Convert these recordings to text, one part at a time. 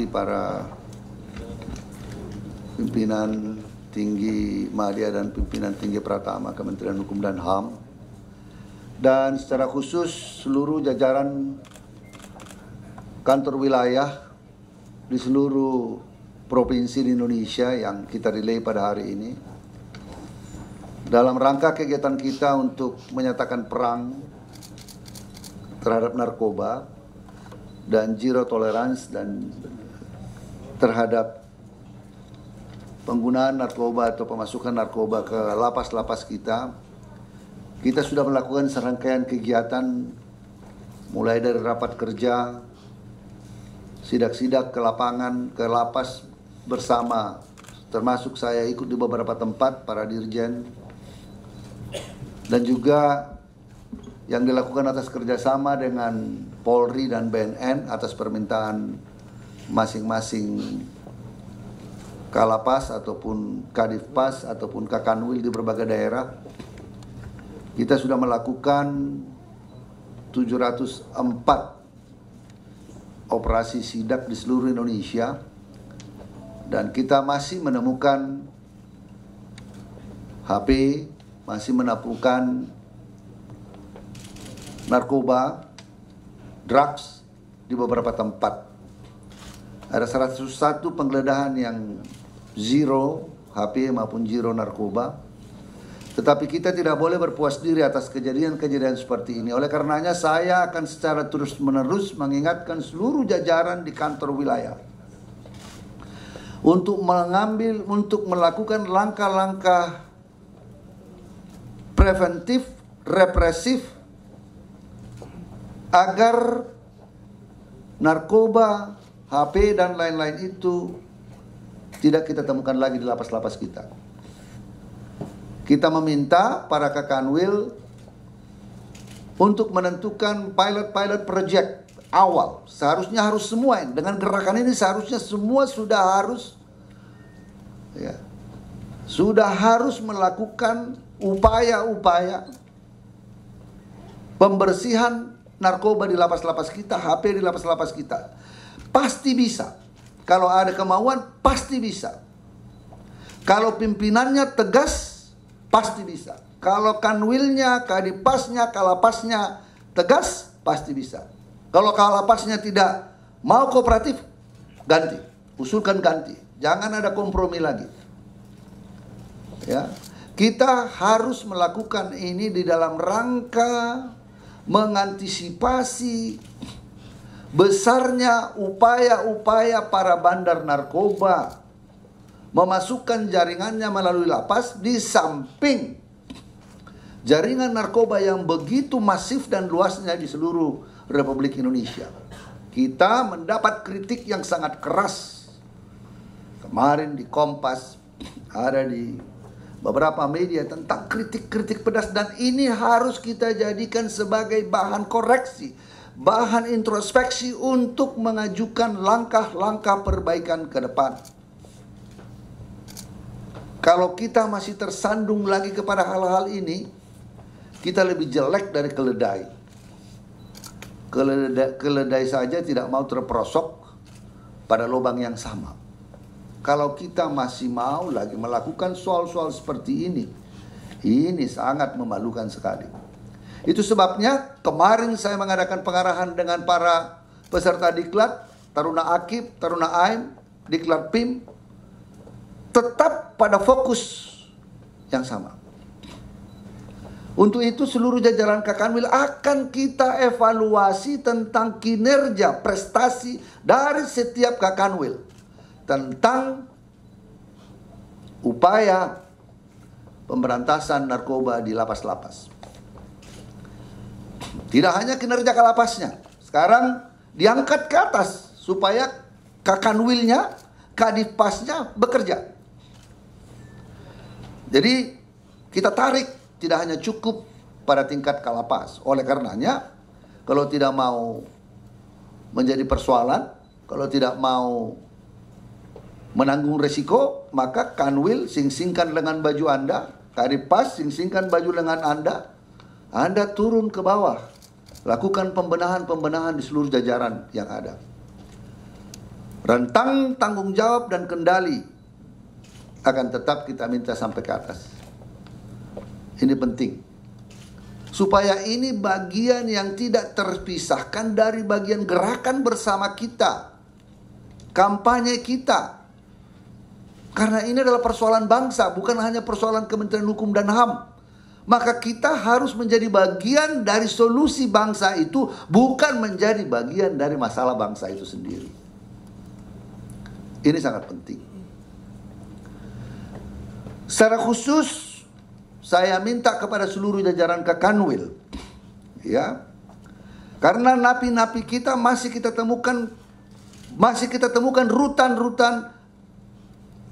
hormati para pimpinan tinggi Madya dan pimpinan tinggi Pratama Kementerian Hukum dan HAM, dan secara khusus seluruh jajaran kantor wilayah di seluruh provinsi di Indonesia yang kita relay pada hari ini dalam rangka kegiatan kita untuk menyatakan perang terhadap narkoba dan zero tolerance dan terhadap penggunaan narkoba atau pemasukan narkoba ke lapas-lapas kita. Kita sudah melakukan serangkaian kegiatan mulai dari rapat kerja, sidak-sidak ke lapangan, ke lapas bersama, termasuk saya ikut di beberapa tempat para dirjen, dan juga yang dilakukan atas kerjasama dengan Polri dan BNN atas permintaan masing-masing Kalapas ataupun Kadifpas ataupun Kakanwil di berbagai daerah. Kita sudah melakukan 704 operasi sidak di seluruh Indonesia, dan kita masih menemukan HP, masih menemukan narkoba, drugs di beberapa tempat. Ada 101 penggeledahan yang zero HP maupun zero narkoba. Tetapi kita tidak boleh berpuas diri atas kejadian-kejadian seperti ini. Oleh karenanya saya akan secara terus-menerus mengingatkan seluruh jajaran di kantor wilayah untuk melakukan langkah-langkah preventif, represif, agar narkoba, HP dan lain-lain itu tidak kita temukan lagi di lapas-lapas kita. Kita meminta para Kakanwil untuk menentukan pilot project awal. Seharusnya harus semua, dengan gerakan ini seharusnya semua sudah harus melakukan upaya-upaya pembersihan narkoba di lapas-lapas kita, HP di lapas-lapas kita. Pasti bisa. Kalau ada kemauan, pasti bisa. Kalau pimpinannya tegas, pasti bisa. Kalau kanwilnya, kadipasnya, kalapasnya tegas, pasti bisa. Kalau kalapasnya tidak mau kooperatif, ganti. Usulkan ganti. Jangan ada kompromi lagi. Ya. Kita harus melakukan ini di dalam rangka mengantisipasi besarnya upaya-upaya para bandar narkoba memasukkan jaringannya melalui lapas, di samping jaringan narkoba yang begitu masif dan luasnya di seluruh Republik Indonesia. Kita mendapat kritik yang sangat keras. Kemarin di Kompas, ada di beberapa media tentang kritik-kritik pedas, dan ini harus kita jadikan sebagai bahan koreksi, bahan introspeksi untuk mengajukan langkah-langkah perbaikan ke depan. Kalau kita masih tersandung lagi kepada hal-hal ini, kita lebih jelek dari keledai. Keledai saja tidak mau terperosok pada lubang yang sama. Kalau kita masih mau lagi melakukan soal-soal seperti ini sangat memalukan sekali. Itu sebabnya kemarin saya mengadakan pengarahan dengan para peserta diklat, Taruna Akib, Taruna Aim, diklat PIM, tetap pada fokus yang sama. Untuk itu seluruh jajaran Kakanwil akan kita evaluasi tentang kinerja prestasi dari setiap Kakanwil tentang upaya pemberantasan narkoba di lapas-lapas. Tidak hanya kinerja kalapasnya, sekarang diangkat ke atas supaya Kakanwilnya, Kadifpasnya bekerja. Jadi kita tarik, tidak hanya cukup pada tingkat kalapas. Oleh karenanya, kalau tidak mau menjadi persoalan, kalau tidak mau menanggung resiko, maka Kanwil sing-singkan dengan baju Anda, Kadifpas sing-singkan baju lengan Anda turun ke bawah, lakukan pembenahan-pembenahan di seluruh jajaran yang ada. Rentang tanggung jawab dan kendali akan tetap kita minta sampai ke atas. Ini penting. Supaya ini bagian yang tidak terpisahkan dari bagian gerakan bersama kita. Kampanye kita. Karena ini adalah persoalan bangsa, bukan hanya persoalan Kementerian Hukum dan HAM. Maka kita harus menjadi bagian dari solusi bangsa itu, bukan menjadi bagian dari masalah bangsa itu sendiri. Ini sangat penting. Secara khusus, saya minta kepada seluruh jajaran Kakanwil, ya, karena napi-napi kita masih kita temukan rutan-rutan.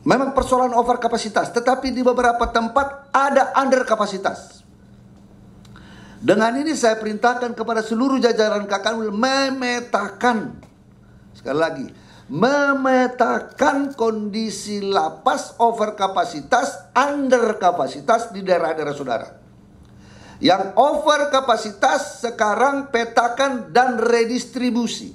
Memang persoalan over kapasitas, tetapi di beberapa tempat ada under kapasitas. Dengan ini saya perintahkan kepada seluruh jajaran Kakanwil memetakan, sekali lagi, memetakan kondisi lapas over kapasitas, under kapasitas di daerah-daerah saudara. Yang over kapasitas sekarang petakan dan redistribusi.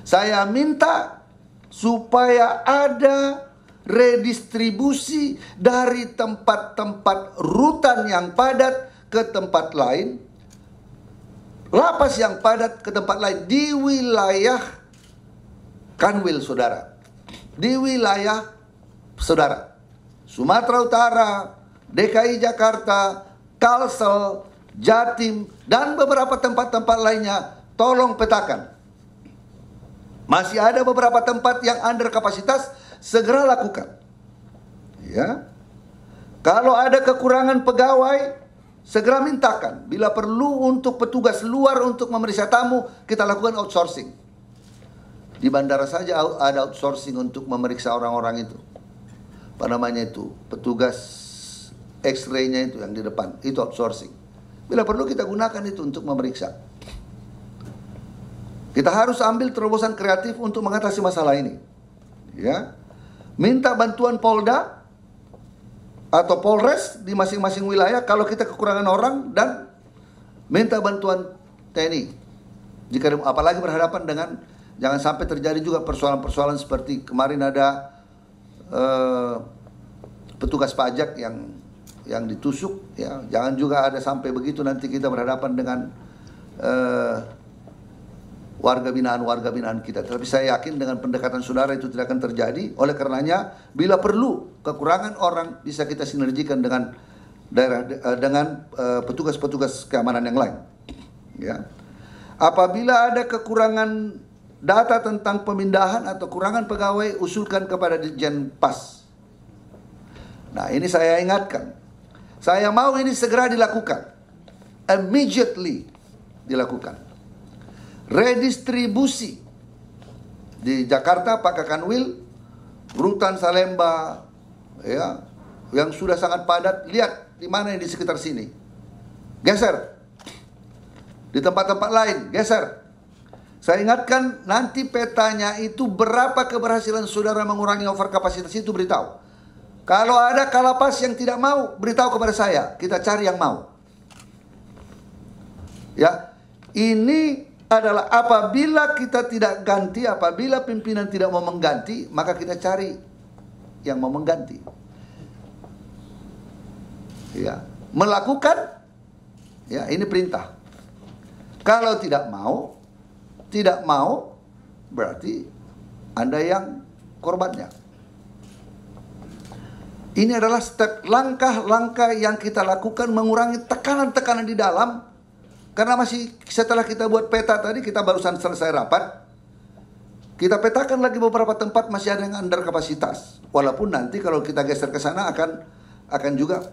Saya minta supaya ada redistribusi dari tempat-tempat rutan yang padat ke tempat lain, lapas yang padat ke tempat lain di wilayah Kanwil saudara, di wilayah saudara, Sumatera Utara, DKI Jakarta, Kalsel, Jatim, dan beberapa tempat-tempat lainnya. Tolong petakan. Masih ada beberapa tempat yang under kapasitas, segera lakukan. Ya. Kalau ada kekurangan pegawai, segera mintakan. Bila perlu untuk petugas luar untuk memeriksa tamu, kita lakukan outsourcing. Di bandara saja ada outsourcing untuk memeriksa orang-orang itu. Apa namanya itu? Petugas X-ray-nya itu yang di depan, itu outsourcing. Bila perlu kita gunakan itu untuk memeriksa. Kita harus ambil terobosan kreatif untuk mengatasi masalah ini. Ya. Minta bantuan Polda atau Polres di masing-masing wilayah kalau kita kekurangan orang, dan minta bantuan TNI. Jika apalagi berhadapan dengan, jangan sampai terjadi juga persoalan-persoalan seperti kemarin ada petugas pajak yang ditusuk, ya. Jangan juga ada sampai begitu nanti kita berhadapan dengan warga binaan kita. Tapi saya yakin dengan pendekatan saudara itu tidak akan terjadi. Oleh karenanya, bila perlu kekurangan orang bisa kita sinergikan dengan petugas-petugas keamanan yang lain. Ya. Apabila ada kekurangan data tentang pemindahan atau kurangan pegawai, usulkan kepada Ditjen Pas. Nah, ini saya ingatkan. Saya mau ini segera dilakukan. Immediately dilakukan. Redistribusi di Jakarta, Pak Kakanwil, Rutan Salemba, ya, yang sudah sangat padat, lihat di mana yang di sekitar sini, geser. Di tempat-tempat lain, geser. Saya ingatkan, nanti petanya itu berapa keberhasilan saudara mengurangi overkapasitas itu, beritahu. Kalau ada kalapas yang tidak mau, beritahu kepada saya, kita cari yang mau. Ya, ini adalah apabila kita tidak ganti, apabila pimpinan tidak mau mengganti, maka kita cari yang mau mengganti. Ya, melakukan, ya, ini perintah. Kalau tidak mau berarti Anda yang korbannya. Ini adalah langkah-langkah yang kita lakukan mengurangi tekanan-tekanan di dalam. Karena masih setelah kita buat peta tadi, kita barusan selesai rapat, kita petakan lagi beberapa tempat masih ada yang under kapasitas. Walaupun nanti kalau kita geser ke sana akan juga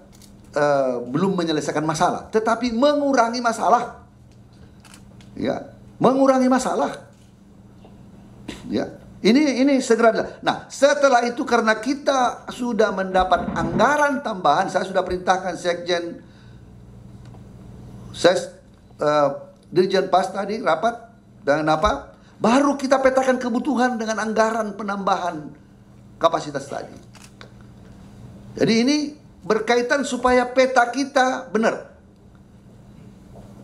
belum menyelesaikan masalah, tetapi mengurangi masalah. Ya, mengurangi masalah. Ya. Ini segera. Nah, setelah itu karena kita sudah mendapat anggaran tambahan, saya sudah perintahkan Sekjen Dirjen Pas tadi rapat dengan apa? Baru kita petakan kebutuhan dengan anggaran penambahan kapasitas tadi. Jadi ini berkaitan supaya peta kita benar.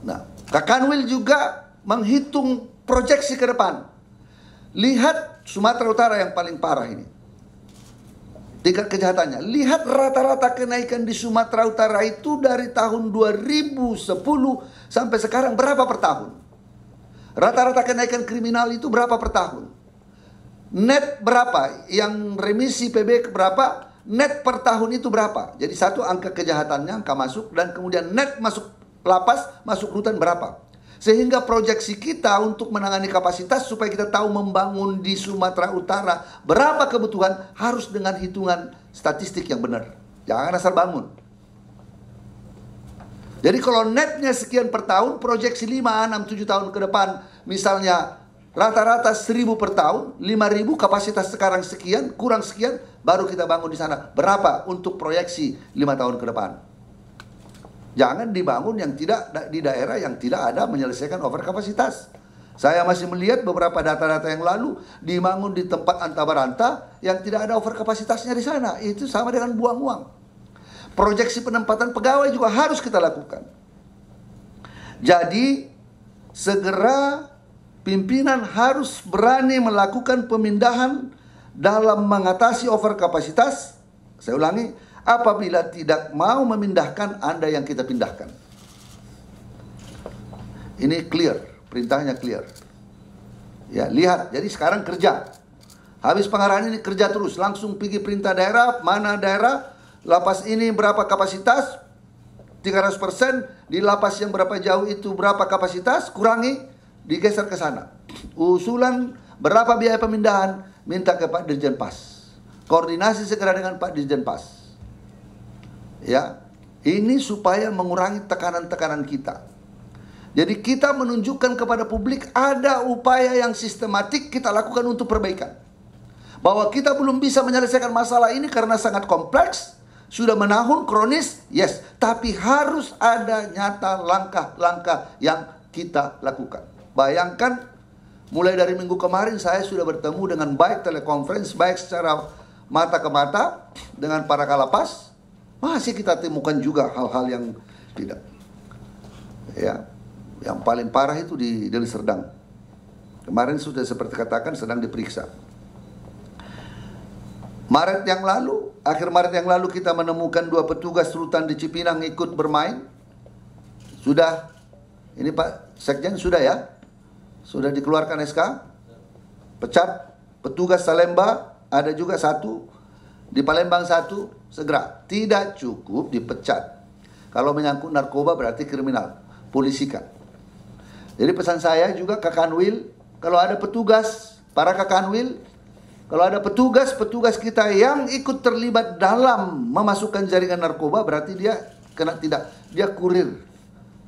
Nah, Kakanwil juga menghitung proyeksi ke depan. Lihat Sumatera Utara yang paling parah ini. Tingkat kejahatannya. Lihat rata-rata kenaikan di Sumatera Utara itu dari tahun 2010 sampai sekarang berapa per tahun? Rata-rata kenaikan kriminal itu berapa per tahun? Net berapa? Yang remisi PB berapa? Net per tahun itu berapa? Jadi satu angka kejahatannya, angka masuk, dan kemudian net masuk lapas, masuk rutan berapa? Sehingga proyeksi kita untuk menangani kapasitas supaya kita tahu membangun di Sumatera Utara berapa kebutuhan harus dengan hitungan statistik yang benar. Jangan asal bangun. Jadi kalau netnya sekian per tahun, proyeksi 5, 6, 7 tahun ke depan, misalnya rata-rata 1.000 per tahun, 5.000 kapasitas sekarang sekian, kurang sekian, baru kita bangun di sana. Berapa untuk proyeksi 5 tahun ke depan? Jangan dibangun yang tidak di daerah yang tidak ada menyelesaikan overkapasitas. Saya masih melihat beberapa data-data yang lalu dibangun di tempat anta-baranta yang tidak ada overkapasitasnya di sana. Itu sama dengan buang uang. Proyeksi penempatan pegawai juga harus kita lakukan. Jadi segera pimpinan harus berani melakukan pemindahan dalam mengatasi overkapasitas. Saya ulangi. Apabila tidak mau memindahkan, Anda yang kita pindahkan. Ini clear, perintahnya clear. Ya, lihat, jadi sekarang kerja. Habis pengarahan ini kerja terus, langsung pergi perintah daerah, mana daerah, lapas ini berapa kapasitas, 300%, di lapas yang berapa jauh itu berapa kapasitas, kurangi, digeser ke sana. Usulan berapa biaya pemindahan, minta ke Pak Dirjen Pas. Koordinasi segera dengan Pak Dirjen Pas. Ya, ini supaya mengurangi tekanan-tekanan kita. Jadi kita menunjukkan kepada publik ada upaya yang sistematik kita lakukan untuk perbaikan. Bahwa kita belum bisa menyelesaikan masalah ini karena sangat kompleks, sudah menahun, kronis, yes. Tapi harus ada nyata langkah-langkah yang kita lakukan. Bayangkan, mulai dari minggu kemarin saya sudah bertemu dengan baik telekonferensi, baik secara mata ke mata dengan para kalapas. Masih kita temukan juga hal-hal yang tidak. Ya, yang paling parah itu di Deli Serdang. Kemarin sudah seperti katakan sedang diperiksa. Maret yang lalu, akhir Maret yang lalu kita menemukan 2 petugas rutan di Cipinang ikut bermain. Sudah, ini Pak Sekjen sudah ya? Sudah dikeluarkan SK? Pecat petugas Salemba, ada juga 1. Di Palembang 1. Segera, tidak cukup dipecat. Kalau menyangkut narkoba berarti kriminal, polisikan. Jadi pesan saya juga ke Kanwil, kalau ada petugas, para Kakanwil, kalau ada petugas kita yang ikut terlibat dalam memasukkan jaringan narkoba, berarti dia kena dia kurir,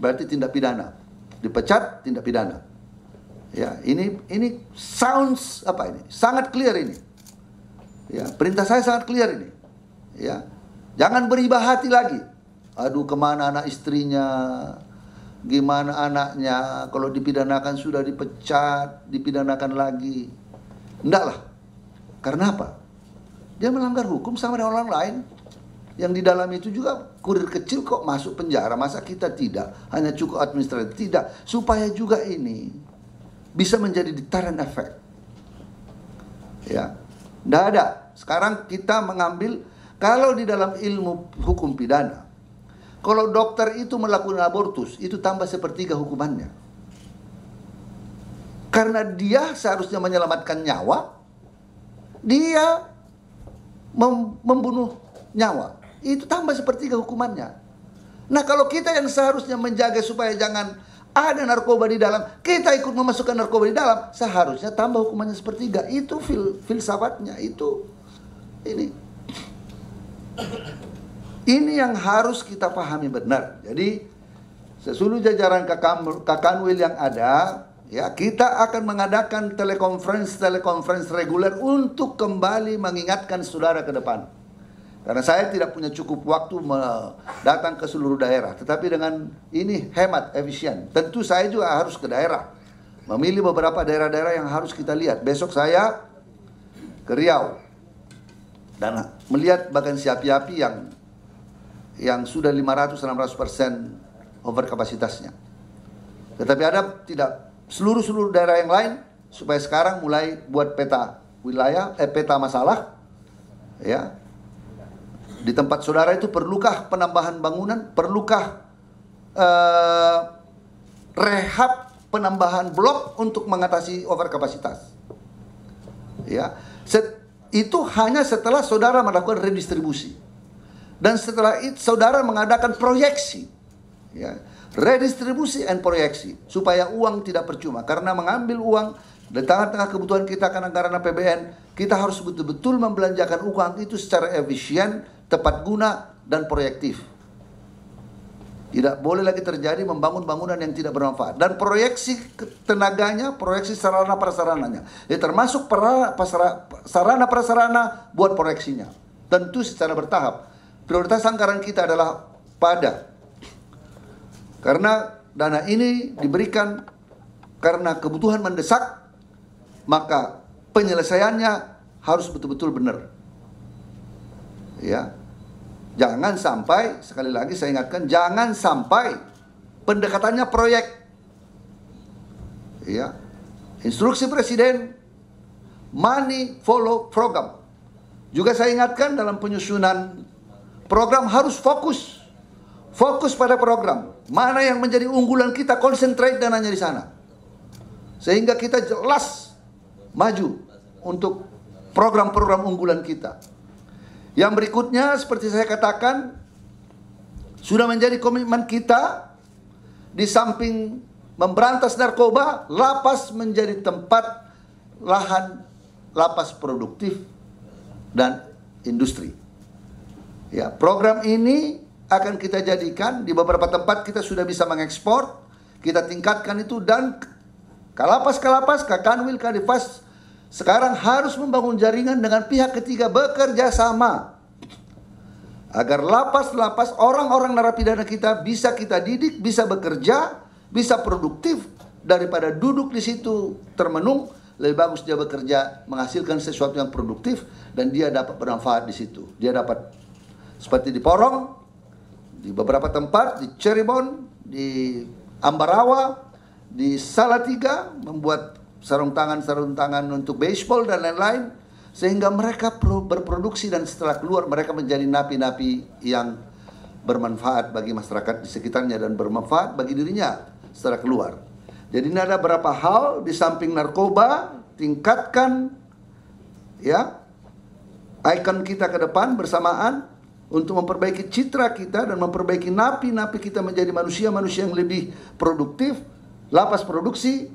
berarti tindak pidana. Dipecat, tindak pidana. Ya, ini sounds apa ini? Sangat clear ini. Ya, perintah saya sangat clear ini. Ya, jangan beribah hati lagi. Aduh, kemana anak istrinya? Gimana anaknya? Kalau dipidanakan sudah dipecat, dipidanakan lagi. Enggak lah. Karena apa? Dia melanggar hukum sama dengan orang lain. Yang di dalam itu juga kurir kecil kok masuk penjara. Masa kita tidak? Hanya cukup administratif. Tidak. Supaya juga ini bisa menjadi deterrent effect. Ya. Tidak ada. Sekarang kita mengambil, kalau di dalam ilmu hukum pidana, kalau dokter itu melakukan abortus, itu tambah 1/3 hukumannya. Karena dia seharusnya menyelamatkan nyawa, dia membunuh nyawa. Itu tambah 1/3 hukumannya. Nah, kalau kita yang seharusnya menjaga supaya jangan ada narkoba di dalam, kita ikut memasukkan narkoba di dalam, seharusnya tambah hukumannya 1/3. Itu filsafatnya, itu ini yang harus kita pahami benar. Jadi seluruh jajaran Kakanwil yang ada, ya, kita akan mengadakan telekonferensi reguler untuk kembali mengingatkan saudara ke depan. Karena saya tidak punya cukup waktu datang ke seluruh daerah. Tetapi dengan ini hemat, efisien. Tentu saya juga harus ke daerah. Memilih beberapa daerah-daerah yang harus kita lihat. Besok saya ke Riau. Dan melihat bahkan api-api yang sudah 500-600% over kapasitasnya. Tetapi ada tidak seluruh daerah yang lain, supaya sekarang mulai buat peta wilayah, peta masalah, ya. Di tempat saudara itu perlukah penambahan bangunan, perlukah rehab penambahan blok untuk mengatasi overkapasitas, ya. Itu hanya setelah saudara melakukan redistribusi dan setelah itu saudara mengadakan proyeksi, ya. Redistribusi and proyeksi supaya uang tidak percuma, karena mengambil uang di tengah-tengah kebutuhan kita kan anggaran APBN, kita harus betul-betul membelanjakan uang itu secara efisien, tepat guna, dan proyektif. Tidak boleh lagi terjadi membangun bangunan yang tidak bermanfaat. Dan proyeksi tenaganya, proyeksi sarana prasarananya, ya, termasuk sarana prasarana buat proyeksinya. Tentu secara bertahap. Prioritas anggaran kita adalah karena dana ini diberikan karena kebutuhan mendesak, maka penyelesaiannya harus betul-betul benar. Ya. Jangan sampai, sekali lagi saya ingatkan, jangan sampai pendekatannya proyek. Ya. Instruksi Presiden, money follow program. Juga saya ingatkan dalam penyusunan program harus fokus. Fokus pada program. Mana yang menjadi unggulan kita, concentrate dananya di sana. Sehingga kita jelas maju untuk program-program unggulan kita. Yang berikutnya, seperti saya katakan, sudah menjadi komitmen kita, di samping memberantas narkoba, lapas menjadi tempat lapas produktif dan industri. Ya, program ini akan kita jadikan di beberapa tempat kita sudah bisa mengekspor, kita tingkatkan itu, dan Kalapas, Kakanwil, Kadifas sekarang harus membangun jaringan dengan pihak ketiga, bekerja sama agar lapas-lapas orang-orang narapidana kita bisa kita didik, bisa bekerja, bisa produktif, daripada duduk di situ termenung. Lebih bagus dia bekerja, menghasilkan sesuatu yang produktif, dan dia dapat bermanfaat di situ. Dia dapat seperti di Porong, di beberapa tempat, di Cirebon, di Ambarawa, di Salatiga, membuat sarung tangan untuk baseball dan lain-lain, sehingga mereka berproduksi, dan setelah keluar mereka menjadi napi-napi yang bermanfaat bagi masyarakat di sekitarnya dan bermanfaat bagi dirinya setelah keluar. Jadi ini ada beberapa hal di samping narkoba, tingkatkan ya ikon kita ke depan bersamaan untuk memperbaiki citra kita dan memperbaiki napi-napi kita menjadi manusia-manusia yang lebih produktif. Lapas produksi,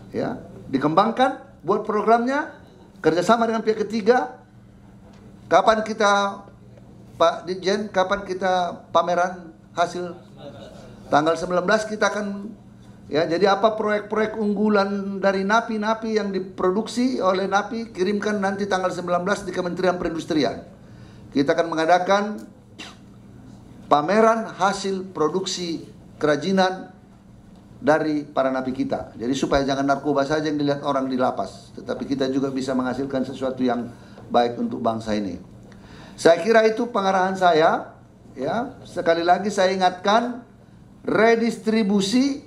ya, dikembangkan, buat programnya, kerjasama dengan pihak ketiga. Kapan kita, Pak Ditjen, kapan kita pameran hasil? Tanggal 19 kita akan, ya, jadi apa proyek-proyek unggulan dari napi-napi yang diproduksi oleh napi, kirimkan nanti tanggal 19 di Kementerian Perindustrian. Kita akan mengadakan pameran hasil produksi kerajinan dari para napi kita. Jadi supaya jangan narkoba saja yang dilihat orang di lapas, tetapi kita juga bisa menghasilkan sesuatu yang baik untuk bangsa ini. Saya kira itu pengarahan saya, ya. Sekali lagi saya ingatkan, redistribusi,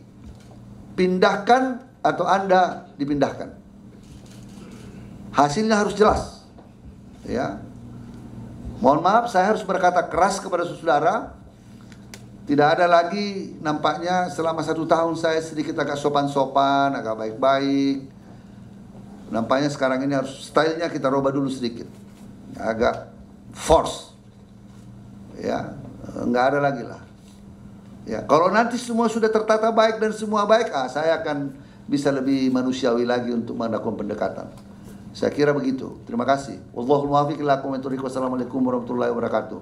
pindahkan atau Anda dipindahkan. Hasilnya harus jelas. Ya. Mohon maaf, saya harus berkata keras kepada saudara. Tidak ada lagi, nampaknya selama 1 tahun saya sedikit agak sopan-sopan, agak baik-baik. Nampaknya sekarang ini harus stylenya kita rubah dulu sedikit, agak force, ya, nggak ada lagi lah. Ya, kalau nanti semua sudah tertata baik dan semua baik, saya akan bisa lebih manusiawi lagi untuk melakukan pendekatan. Saya kira begitu. Terima kasih. Wallahul muwaffiq ila aqwamit thoriq. Wassalamualaikum warahmatullahi wabarakatuh.